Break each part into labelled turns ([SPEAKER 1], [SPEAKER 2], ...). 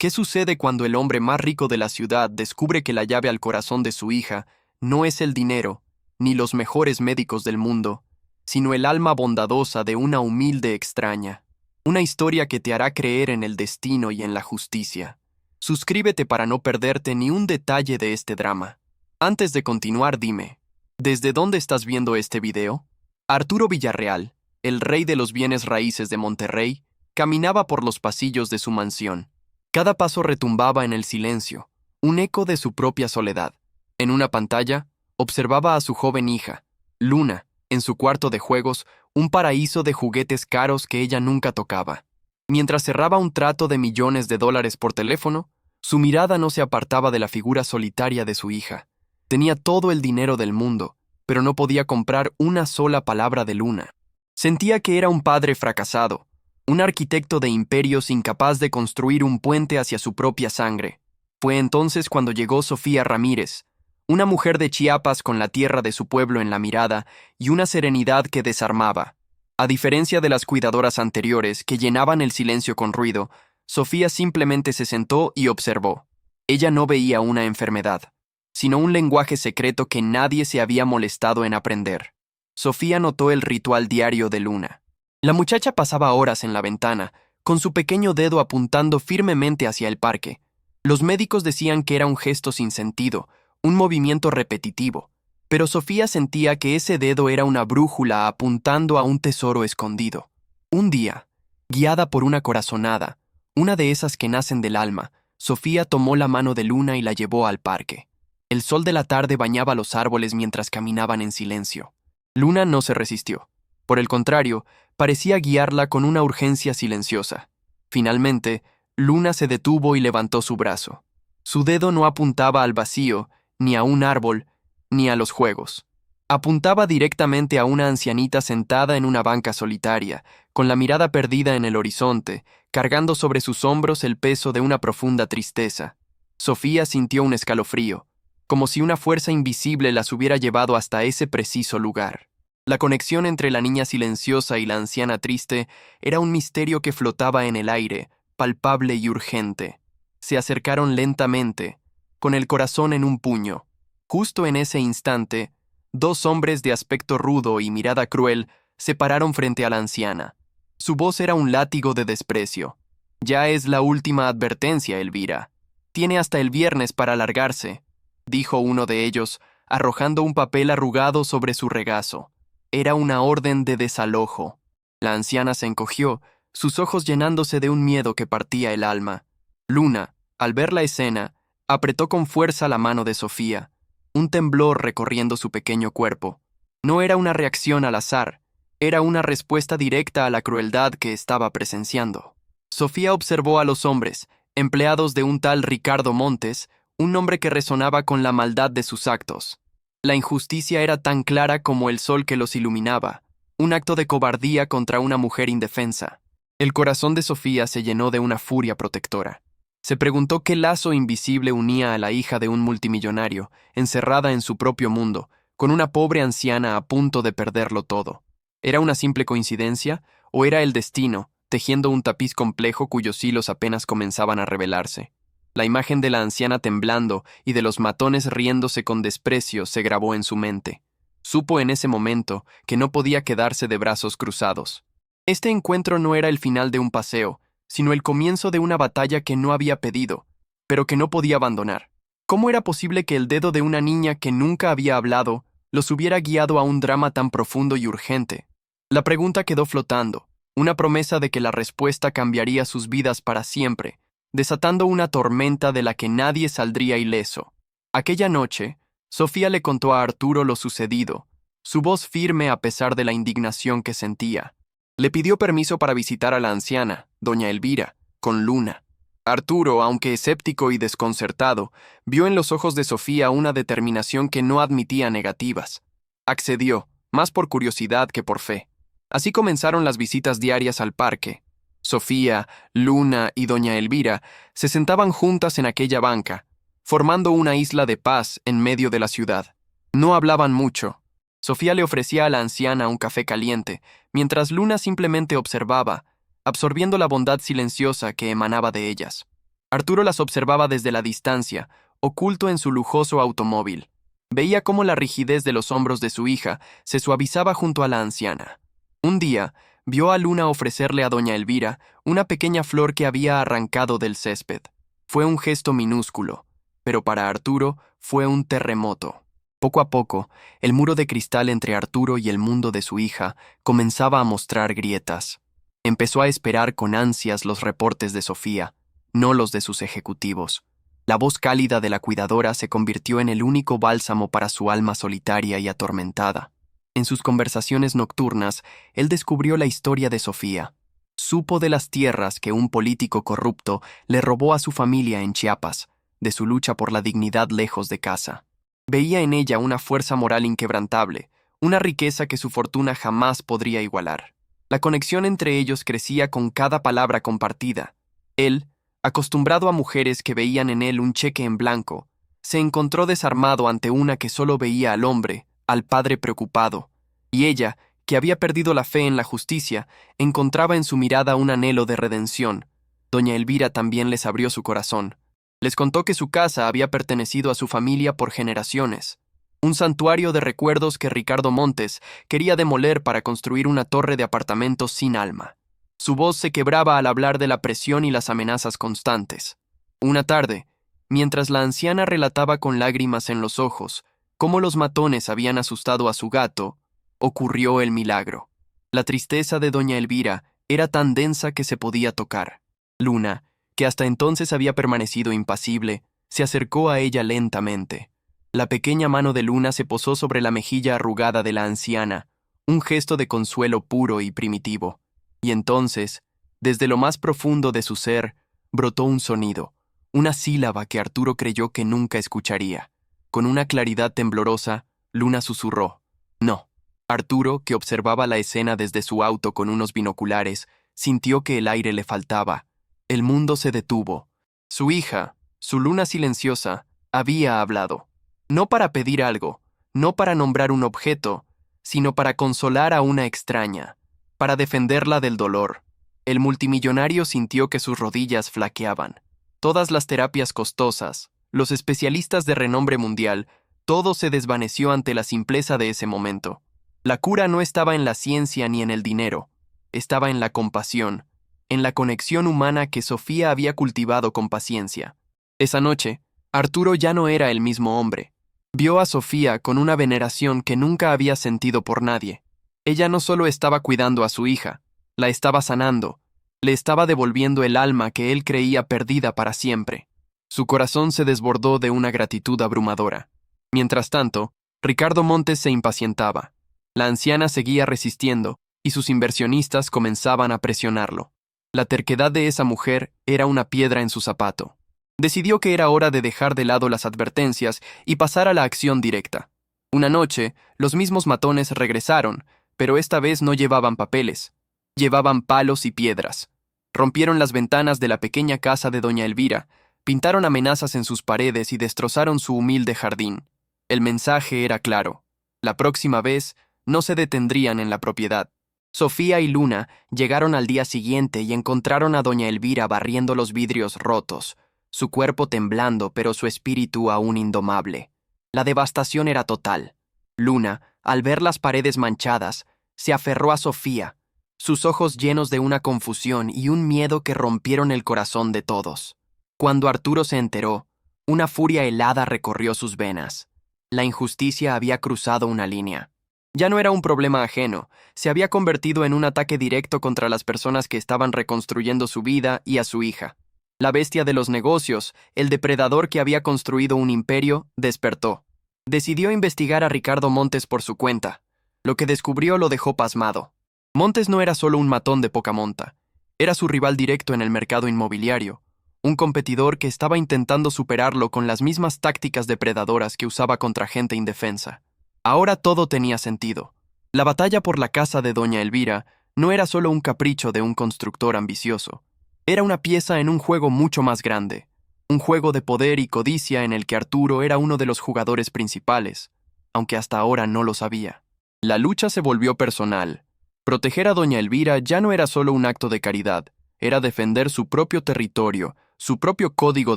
[SPEAKER 1] ¿Qué sucede cuando el hombre más rico de la ciudad descubre que la llave al corazón de su hija no es el dinero, ni los mejores médicos del mundo, sino el alma bondadosa de una humilde extraña? Una historia que te hará creer en el destino y en la justicia. Suscríbete para no perderte ni un detalle de este drama. Antes de continuar, dime, ¿desde dónde estás viendo este video? Arturo Villarreal, el rey de los bienes raíces de Monterrey, caminaba por los pasillos de su mansión. Cada paso retumbaba en el silencio, un eco de su propia soledad. En una pantalla, observaba a su joven hija, Luna, en su cuarto de juegos, un paraíso de juguetes caros que ella nunca tocaba. Mientras cerraba un trato de millones de dólares por teléfono, su mirada no se apartaba de la figura solitaria de su hija. Tenía todo el dinero del mundo, pero no podía comprar una sola palabra de Luna. Sentía que era un padre fracasado, un arquitecto de imperios incapaz de construir un puente hacia su propia sangre. Fue entonces cuando llegó Sofía Ramírez, una mujer de Chiapas con la tierra de su pueblo en la mirada y una serenidad que desarmaba. A diferencia de las cuidadoras anteriores que llenaban el silencio con ruido, Sofía simplemente se sentó y observó. Ella no veía una enfermedad, sino un lenguaje secreto que nadie se había molestado en aprender. Sofía notó el ritual diario de Luna. La muchacha pasaba horas en la ventana, con su pequeño dedo apuntando firmemente hacia el parque. Los médicos decían que era un gesto sin sentido, un movimiento repetitivo, pero Sofía sentía que ese dedo era una brújula apuntando a un tesoro escondido. Un día, guiada por una corazonada, una de esas que nacen del alma, Sofía tomó la mano de Luna y la llevó al parque. El sol de la tarde bañaba los árboles mientras caminaban en silencio. Luna no se resistió. Por el contrario, parecía guiarla con una urgencia silenciosa. Finalmente, Luna se detuvo y levantó su brazo. Su dedo no apuntaba al vacío, ni a un árbol, ni a los juegos. Apuntaba directamente a una ancianita sentada en una banca solitaria, con la mirada perdida en el horizonte, cargando sobre sus hombros el peso de una profunda tristeza. Sofía sintió un escalofrío, como si una fuerza invisible las hubiera llevado hasta ese preciso lugar. La conexión entre la niña silenciosa y la anciana triste era un misterio que flotaba en el aire, palpable y urgente. Se acercaron lentamente, con el corazón en un puño. Justo en ese instante, dos hombres de aspecto rudo y mirada cruel se pararon frente a la anciana. Su voz era un látigo de desprecio. «Ya es la última advertencia, Elvira. Tiene hasta el viernes para largarse», dijo uno de ellos, arrojando un papel arrugado sobre su regazo. Era una orden de desalojo. La anciana se encogió, sus ojos llenándose de un miedo que partía el alma. Luna, al ver la escena, apretó con fuerza la mano de Sofía, un temblor recorriendo su pequeño cuerpo. No era una reacción al azar, era una respuesta directa a la crueldad que estaba presenciando. Sofía observó a los hombres, empleados de un tal Ricardo Montes, un nombre que resonaba con la maldad de sus actos. La injusticia era tan clara como el sol que los iluminaba, un acto de cobardía contra una mujer indefensa. El corazón de Sofía se llenó de una furia protectora. Se preguntó qué lazo invisible unía a la hija de un multimillonario, encerrada en su propio mundo, con una pobre anciana a punto de perderlo todo. ¿Era una simple coincidencia o era el destino, tejiendo un tapiz complejo cuyos hilos apenas comenzaban a revelarse? La imagen de la anciana temblando y de los matones riéndose con desprecio se grabó en su mente. Supo en ese momento que no podía quedarse de brazos cruzados. Este encuentro no era el final de un paseo, sino el comienzo de una batalla que no había pedido, pero que no podía abandonar. ¿Cómo era posible que el dedo de una niña que nunca había hablado los hubiera guiado a un drama tan profundo y urgente? La pregunta quedó flotando, una promesa de que la respuesta cambiaría sus vidas para siempre, desatando una tormenta de la que nadie saldría ileso. Aquella noche, Sofía le contó a Arturo lo sucedido, su voz firme a pesar de la indignación que sentía. Le pidió permiso para visitar a la anciana, doña Elvira, con Luna. Arturo, aunque escéptico y desconcertado, vio en los ojos de Sofía una determinación que no admitía negativas. Accedió, más por curiosidad que por fe. Así comenzaron las visitas diarias al parque. Sofía, Luna y doña Elvira se sentaban juntas en aquella banca, formando una isla de paz en medio de la ciudad. No hablaban mucho. Sofía le ofrecía a la anciana un café caliente, mientras Luna simplemente observaba, absorbiendo la bondad silenciosa que emanaba de ellas. Arturo las observaba desde la distancia, oculto en su lujoso automóvil. Veía cómo la rigidez de los hombros de su hija se suavizaba junto a la anciana. Un día, vio a Luna ofrecerle a doña Elvira una pequeña flor que había arrancado del césped. Fue un gesto minúsculo, pero para Arturo fue un terremoto. Poco a poco, el muro de cristal entre Arturo y el mundo de su hija comenzaba a mostrar grietas. Empezó a esperar con ansias los reportes de Sofía, no los de sus ejecutivos. La voz cálida de la cuidadora se convirtió en el único bálsamo para su alma solitaria y atormentada. En sus conversaciones nocturnas, él descubrió la historia de Sofía. Supo de las tierras que un político corrupto le robó a su familia en Chiapas, de su lucha por la dignidad lejos de casa. Veía en ella una fuerza moral inquebrantable, una riqueza que su fortuna jamás podría igualar. La conexión entre ellos crecía con cada palabra compartida. Él, acostumbrado a mujeres que veían en él un cheque en blanco, se encontró desarmado ante una que solo veía al hombre, al padre preocupado, y ella, que había perdido la fe en la justicia, encontraba en su mirada un anhelo de redención. Doña Elvira también les abrió su corazón. Les contó que su casa había pertenecido a su familia por generaciones, un santuario de recuerdos que Ricardo Montes quería demoler para construir una torre de apartamentos sin alma. Su voz se quebraba al hablar de la presión y las amenazas constantes. Una tarde, mientras la anciana relataba con lágrimas en los ojos cómo los matones habían asustado a su gato, ocurrió el milagro. La tristeza de doña Elvira era tan densa que se podía tocar. Luna, que hasta entonces había permanecido impasible, se acercó a ella lentamente. La pequeña mano de Luna se posó sobre la mejilla arrugada de la anciana, un gesto de consuelo puro y primitivo. Y entonces, desde lo más profundo de su ser, brotó un sonido, una sílaba que Arturo creyó que nunca escucharía. Con una claridad temblorosa, Luna susurró: «No». Arturo, que observaba la escena desde su auto con unos binoculares, sintió que el aire le faltaba. El mundo se detuvo. Su hija, su Luna silenciosa, había hablado. No para pedir algo, no para nombrar un objeto, sino para consolar a una extraña, para defenderla del dolor. El multimillonario sintió que sus rodillas flaqueaban. Todas las terapias costosas, los especialistas de renombre mundial, todo se desvaneció ante la simpleza de ese momento. La cura no estaba en la ciencia ni en el dinero, estaba en la compasión, en la conexión humana que Sofía había cultivado con paciencia. Esa noche, Arturo ya no era el mismo hombre. Vio a Sofía con una veneración que nunca había sentido por nadie. Ella no solo estaba cuidando a su hija, la estaba sanando, le estaba devolviendo el alma que él creía perdida para siempre. Su corazón se desbordó de una gratitud abrumadora. Mientras tanto, Ricardo Montes se impacientaba. La anciana seguía resistiendo, y sus inversionistas comenzaban a presionarlo. La terquedad de esa mujer era una piedra en su zapato. Decidió que era hora de dejar de lado las advertencias y pasar a la acción directa. Una noche, los mismos matones regresaron, pero esta vez no llevaban papeles. Llevaban palos y piedras. Rompieron las ventanas de la pequeña casa de doña Elvira, pintaron amenazas en sus paredes y destrozaron su humilde jardín. El mensaje era claro. La próxima vez, no se detendrían en la propiedad. Sofía y Luna llegaron al día siguiente y encontraron a doña Elvira barriendo los vidrios rotos, su cuerpo temblando pero su espíritu aún indomable. La devastación era total. Luna, al ver las paredes manchadas, se aferró a Sofía, sus ojos llenos de una confusión y un miedo que rompieron el corazón de todos. Cuando Arturo se enteró, una furia helada recorrió sus venas. La injusticia había cruzado una línea. Ya no era un problema ajeno, se había convertido en un ataque directo contra las personas que estaban reconstruyendo su vida y a su hija. La bestia de los negocios, el depredador que había construido un imperio, despertó. Decidió investigar a Ricardo Montes por su cuenta. Lo que descubrió lo dejó pasmado. Montes no era solo un matón de poca monta, era su rival directo en el mercado inmobiliario, un competidor que estaba intentando superarlo con las mismas tácticas depredadoras que usaba contra gente indefensa. Ahora todo tenía sentido. La batalla por la casa de doña Elvira no era solo un capricho de un constructor ambicioso. Era una pieza en un juego mucho más grande, un juego de poder y codicia en el que Arturo era uno de los jugadores principales, aunque hasta ahora no lo sabía. La lucha se volvió personal. Proteger a doña Elvira ya no era solo un acto de caridad, era defender su propio territorio, su propio código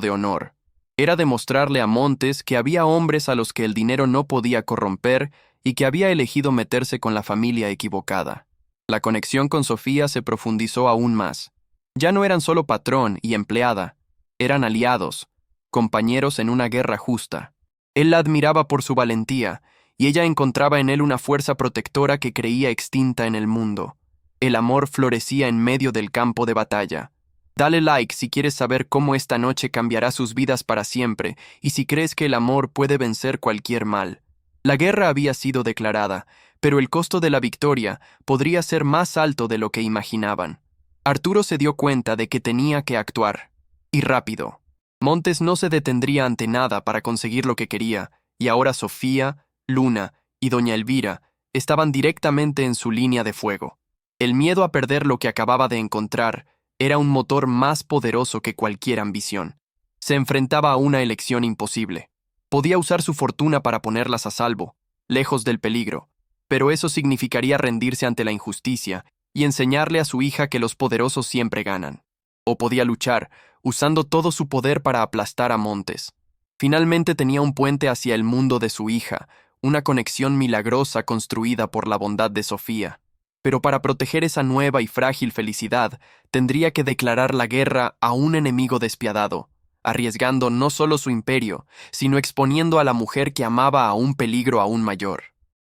[SPEAKER 1] de honor. Era demostrarle a Montes que había hombres a los que el dinero no podía corromper y que había elegido meterse con la familia equivocada. La conexión con Sofía se profundizó aún más. Ya no eran solo patrón y empleada, eran aliados, compañeros en una guerra justa. Él la admiraba por su valentía, y ella encontraba en él una fuerza protectora que creía extinta en el mundo. El amor florecía en medio del campo de batalla. Dale like si quieres saber cómo esta noche cambiará sus vidas para siempre y si crees que el amor puede vencer cualquier mal. La guerra había sido declarada, pero el costo de la victoria podría ser más alto de lo que imaginaban. Arturo se dio cuenta de que tenía que actuar, y rápido. Montes no se detendría ante nada para conseguir lo que quería, y ahora Sofía, Luna y doña Elvira estaban directamente en su línea de fuego. El miedo a perder lo que acababa de encontrar era un motor más poderoso que cualquier ambición. Se enfrentaba a una elección imposible. Podía usar su fortuna para ponerlas a salvo, lejos del peligro, pero eso significaría rendirse ante la injusticia y enseñarle a su hija que los poderosos siempre ganan. O podía luchar, usando todo su poder para aplastar a Montes. Finalmente tenía un puente hacia el mundo de su hija, una conexión milagrosa construida por la bondad de Sofía. Pero para proteger esa nueva y frágil felicidad, tendría que declarar la guerra a un enemigo despiadado, arriesgando no solo su imperio, sino exponiendo a la mujer que amaba a un peligro aún mayor.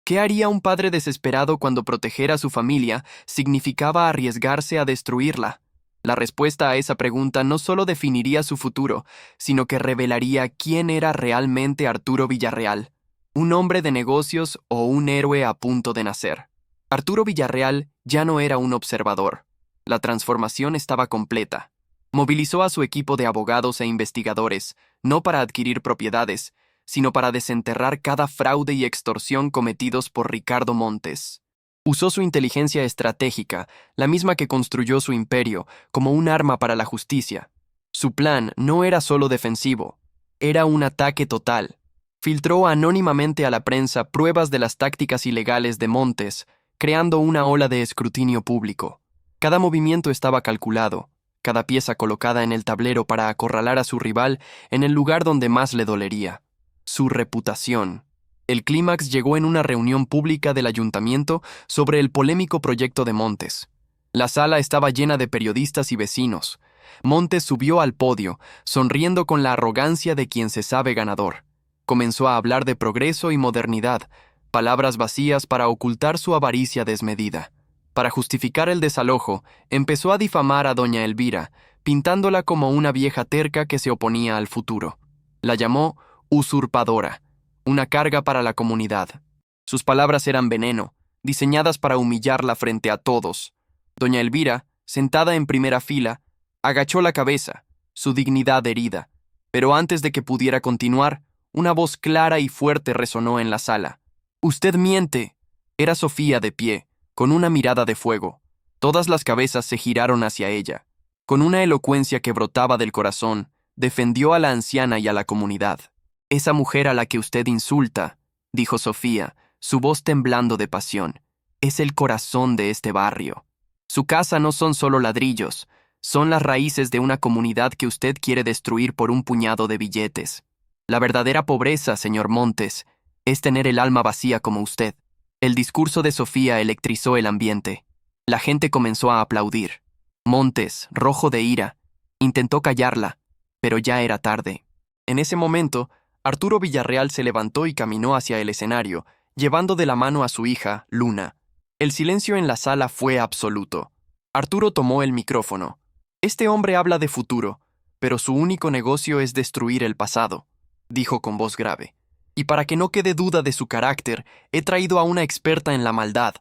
[SPEAKER 1] ¿Qué haría un padre desesperado cuando proteger a su familia significaba arriesgarse a destruirla? La respuesta a esa pregunta no solo definiría su futuro, sino que revelaría quién era realmente Arturo Villarreal, un hombre de negocios o un héroe a punto de nacer. Arturo Villarreal ya no era un observador. La transformación estaba completa. Movilizó a su equipo de abogados e investigadores, no para adquirir propiedades, sino para desenterrar cada fraude y extorsión cometidos por Ricardo Montes. Usó su inteligencia estratégica, la misma que construyó su imperio, como un arma para la justicia. Su plan no era solo defensivo, era un ataque total. Filtró anónimamente a la prensa pruebas de las tácticas ilegales de Montes, creando una ola de escrutinio público. Cada movimiento estaba calculado, cada pieza colocada en el tablero para acorralar a su rival en el lugar donde más le dolería. Su reputación. El clímax llegó en una reunión pública del ayuntamiento sobre el polémico proyecto de Montes. La sala estaba llena de periodistas y vecinos. Montes subió al podio, sonriendo con la arrogancia de quien se sabe ganador. Comenzó a hablar de progreso y modernidad, palabras vacías para ocultar su avaricia desmedida. Para justificar el desalojo, empezó a difamar a doña Elvira, pintándola como una vieja terca que se oponía al futuro. La llamó usurpadora, una carga para la comunidad. Sus palabras eran veneno, diseñadas para humillarla frente a todos. Doña Elvira, sentada en primera fila, agachó la cabeza, su dignidad herida. Pero antes de que pudiera continuar, una voz clara y fuerte resonó en la sala. «¡Usted miente!». Era Sofía de pie, con una mirada de fuego. Todas las cabezas se giraron hacia ella. Con una elocuencia que brotaba del corazón, defendió a la anciana y a la comunidad. «Esa mujer a la que usted insulta», dijo Sofía, su voz temblando de pasión, «es el corazón de este barrio. Su casa no son solo ladrillos, son las raíces de una comunidad que usted quiere destruir por un puñado de billetes. La verdadera pobreza, señor Montes, es tener el alma vacía como usted». El discurso de Sofía electrizó el ambiente. La gente comenzó a aplaudir. Montes, rojo de ira, intentó callarla, pero ya era tarde. En ese momento, Arturo Villarreal se levantó y caminó hacia el escenario, llevando de la mano a su hija, Luna. El silencio en la sala fue absoluto. Arturo tomó el micrófono. «Este hombre habla de futuro, pero su único negocio es destruir el pasado», dijo con voz grave. «Y para que no quede duda de su carácter, he traído a una experta en la maldad,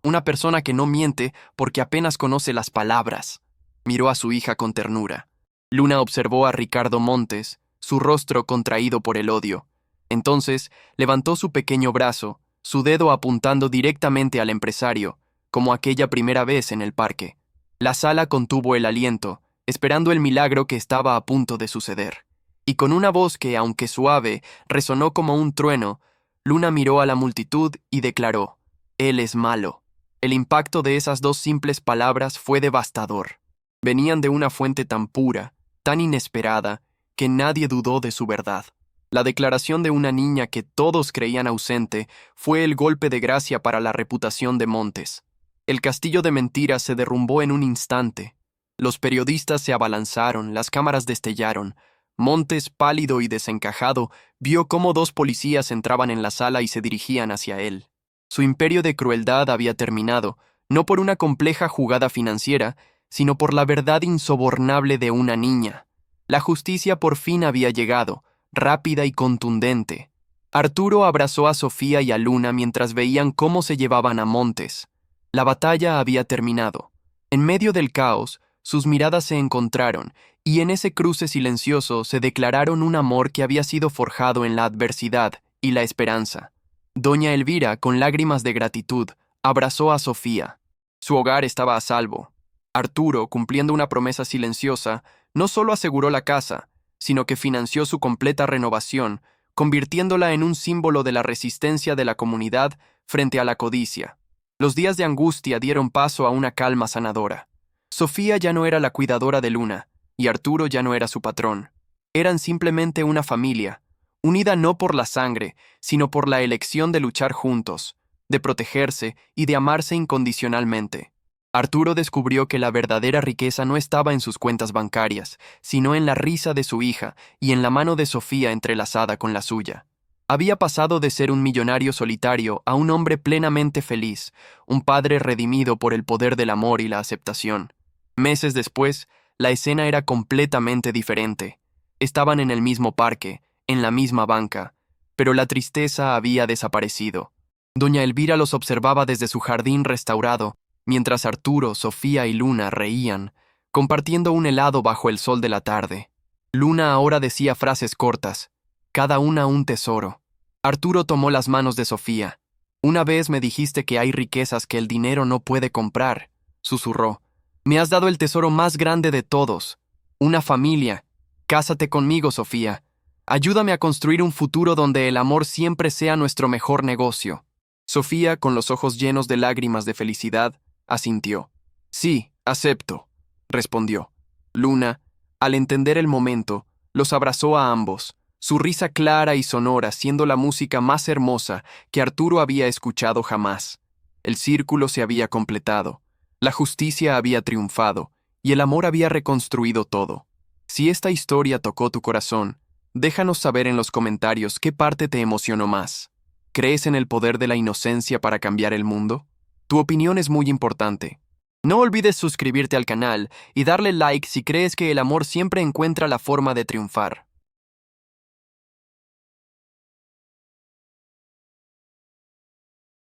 [SPEAKER 1] una persona que no miente porque apenas conoce las palabras». Miró a su hija con ternura. Luna observó a Ricardo Montes, su rostro contraído por el odio. Entonces, levantó su pequeño brazo, su dedo apuntando directamente al empresario, como aquella primera vez en el parque. La sala contuvo el aliento, esperando el milagro que estaba a punto de suceder. Y con una voz que, aunque suave, resonó como un trueno, Luna miró a la multitud y declaró: «Él es malo». El impacto de esas dos simples palabras fue devastador. Venían de una fuente tan pura, tan inesperada, que nadie dudó de su verdad. La declaración de una niña que todos creían ausente fue el golpe de gracia para la reputación de Montes. El castillo de mentiras se derrumbó en un instante. Los periodistas se abalanzaron, las cámaras destellaron. Montes, pálido y desencajado, vio cómo dos policías entraban en la sala y se dirigían hacia él. Su imperio de crueldad había terminado, no por una compleja jugada financiera, sino por la verdad insobornable de una niña. La justicia por fin había llegado, rápida y contundente. Arturo abrazó a Sofía y a Luna mientras veían cómo se llevaban a Montes. La batalla había terminado. En medio del caos, sus miradas se encontraron, y en ese cruce silencioso se declararon un amor que había sido forjado en la adversidad y la esperanza. Doña Elvira, con lágrimas de gratitud, abrazó a Sofía. Su hogar estaba a salvo. Arturo, cumpliendo una promesa silenciosa, no solo aseguró la casa, sino que financió su completa renovación, convirtiéndola en un símbolo de la resistencia de la comunidad frente a la codicia. Los días de angustia dieron paso a una calma sanadora. Sofía ya no era la cuidadora de Luna, y Arturo ya no era su patrón. Eran simplemente una familia, unida no por la sangre, sino por la elección de luchar juntos, de protegerse y de amarse incondicionalmente. Arturo descubrió que la verdadera riqueza no estaba en sus cuentas bancarias, sino en la risa de su hija y en la mano de Sofía entrelazada con la suya. Había pasado de ser un millonario solitario a un hombre plenamente feliz, un padre redimido por el poder del amor y la aceptación. Meses después, la escena era completamente diferente. Estaban en el mismo parque, en la misma banca, pero la tristeza había desaparecido. Doña Elvira los observaba desde su jardín restaurado, mientras Arturo, Sofía y Luna reían, compartiendo un helado bajo el sol de la tarde. Luna ahora decía frases cortas, cada una un tesoro. Arturo tomó las manos de Sofía. «Una vez me dijiste que hay riquezas que el dinero no puede comprar», susurró. «Me has dado el tesoro más grande de todos, una familia. Cásate conmigo, Sofía. Ayúdame a construir un futuro donde el amor siempre sea nuestro mejor negocio». Sofía, con los ojos llenos de lágrimas de felicidad, asintió. «Sí, acepto», respondió. Luna, al entender el momento, los abrazó a ambos, su risa clara y sonora siendo la música más hermosa que Arturo había escuchado jamás. El círculo se había completado, la justicia había triunfado y el amor había reconstruido todo. Si esta historia tocó tu corazón, déjanos saber en los comentarios qué parte te emocionó más. ¿Crees en el poder de la inocencia para cambiar el mundo? Tu opinión es muy importante. No olvides suscribirte al canal y darle like si crees que el amor siempre encuentra la forma de triunfar.